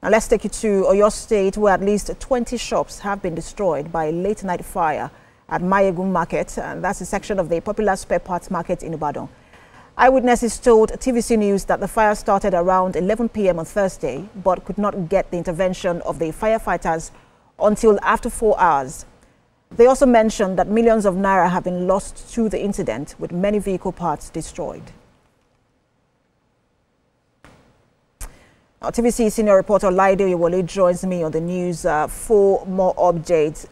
Now let's take you to Oyo State, where at least 20 shops have been destroyed by a late-night fire at Mayegun Market, and that's a section of the popular spare parts market in Ibadan. Eyewitnesses told TVC News that the fire started around 11 p.m. on Thursday, but could not get the intervention of the firefighters until after 4 hours. They also mentioned that millions of naira have been lost to the incident, with many vehicle parts destroyed. Now, TVC senior reporter Olaide Oyewole joins me on the news for more updates.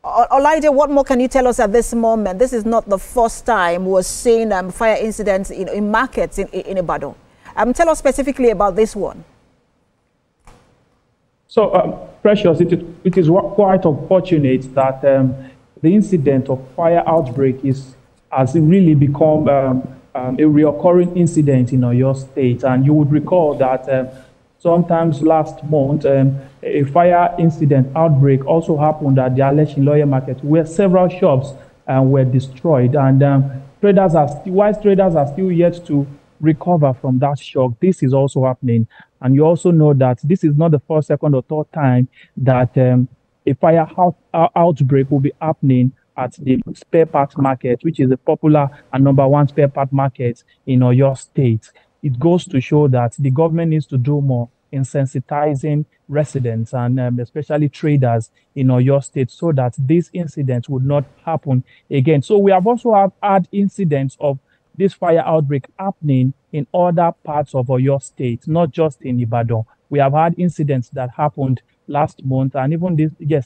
Olaide, what more can you tell us at this moment? This is not the first time we're seeing fire incidents in markets in Ibadan. Tell us specifically about this one. So, Precious, it is quite unfortunate that the incident of fire outbreak has really become a reoccurring incident in Oyo State. And you would recall that sometimes last month, a fire incident outbreak also happened at the Oyewole market, where several shops were destroyed. And while traders are still yet to recover from that shock, this is also happening. And you also know that this is not the first, second, or third time that a fire outbreak will be happening at the spare parts market, which is a popular and #1 spare part market in Oyo State. It goes to show that the government needs to do more in sensitizing residents and especially traders in Oyo State, so that these incidents would not happen again. So we have also had incidents of this fire outbreak happening in other parts of Oyo State, not just in Ibadan. We have had incidents that happened last month, and even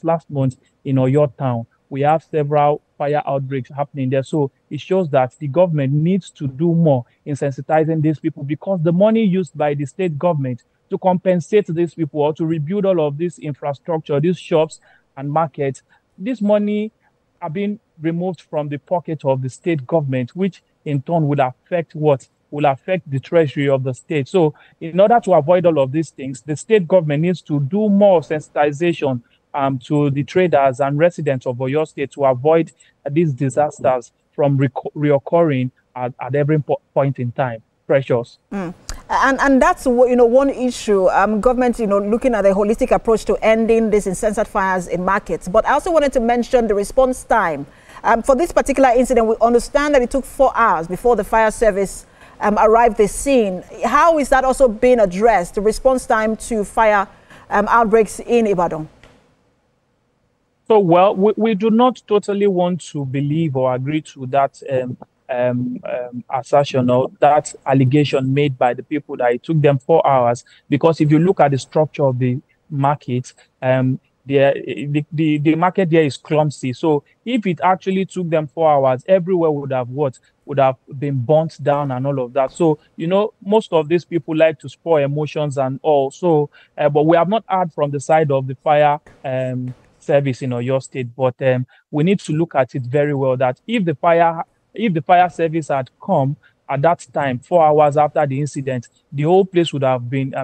last month in Oyo town. We have several fire outbreaks happening there. So it shows that the government needs to do more in sensitizing these people, because the money used by the state government to compensate these people or to rebuild all of this infrastructure, these shops and markets, this money are being removed from the pocket of the state government, which in turn will affect what? Will affect the treasury of the state. So in order to avoid all of these things, the state government needs to do more sensitization to the traders and residents of Oyo State to avoid these disasters from reoccurring at every point in time. Precious. And that's one issue. Government looking at a holistic approach to ending these incessant fires in markets. But I also wanted to mention the response time. For this particular incident, we understand that it took 4 hours before the fire service arrived at the scene. How is that also being addressed, the response time to fire outbreaks in Ibadan? So, well, we do not totally want to believe or agree to that assertion or that allegation made by the people that it took them 4 hours, because if you look at the structure of the market, the market there is clumsy. So if it actually took them 4 hours, everywhere would have been burnt down and all of that. So, most of these people like to spoil emotions and all. So, but we have not heard from the side of the fire service in Oyo State, but we need to look at it very well, that if the fire service had come at that time, 4 hours after the incident, the whole place would have been,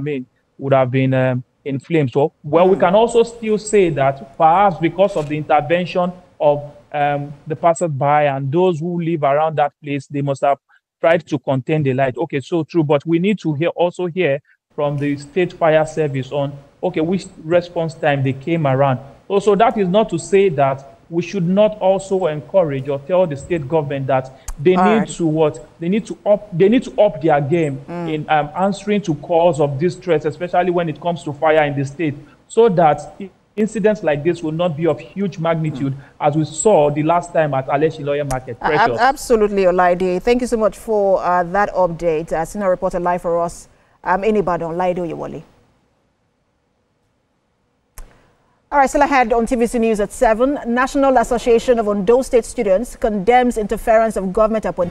in flames. So, well, we can also still say that perhaps because of the intervention of the passersby and those who live around that place, they must have tried to contain the light. Okay, so true, but we need to also hear from the state fire service on, okay, which response time they came around. Also, that is not to say that we should not also encourage or tell the state government that they need to what? They need to up their game in answering to calls of distress, especially when it comes to fire in the state, so that incidents like this will not be of huge magnitude, as we saw the last time at Oyewole market. Absolutely, Olaide. Thank you so much for that update. Senior reporter live for us in Ibadan, Olaide Oyewole. All right, still ahead on TVC News at 7. National Association of Ondo State Students condemns interference of government appointees